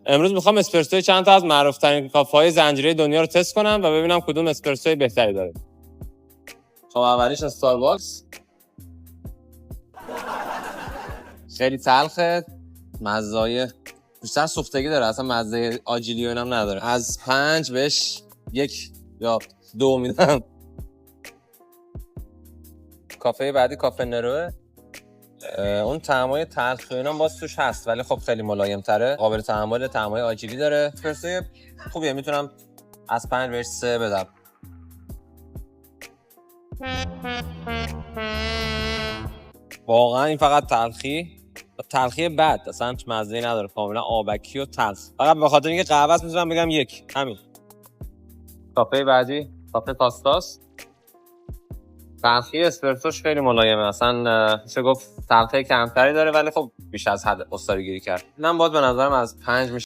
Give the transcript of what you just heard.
امروز میخوام اسپرسوی چند تا از معروف‌ترین کافه‌های زنجیره دنیا رو تست کنم و ببینم کدوم اسپرسوی بهتری داره. خب اولیش استارباکس. خیلی تلخه، مزه‌های بیشتر سوختگی داره، اصلا مزه آجیلی و اینم نداره. از 5 بهش 1 یا 2 میدم. کافه بعدی کافه نروه. اون طعمای تلخ و اینا باز توش هست ولی خب خیلی ملایم تره، قابل تحمل، طعمای آجیلی داره. اسپرسوی خوبیه، میتونم از 5 بهش 3 بدم. واقعا این فقط تلخی بد، اصلا هیچ مزه‌ای نداره، کاملا آبکی و تلخ. فقط به خاطر اینکه قهوه است میتونم بگم 1. همین. کافه بعدی کافه پاستاس. تلخی اسپرسوش خیلی ملایمه، اصلا میشه گفت تلخی کمتری داره ولی خب بیش از حد استاری گیری کرد. اینم باز به نظرم از 5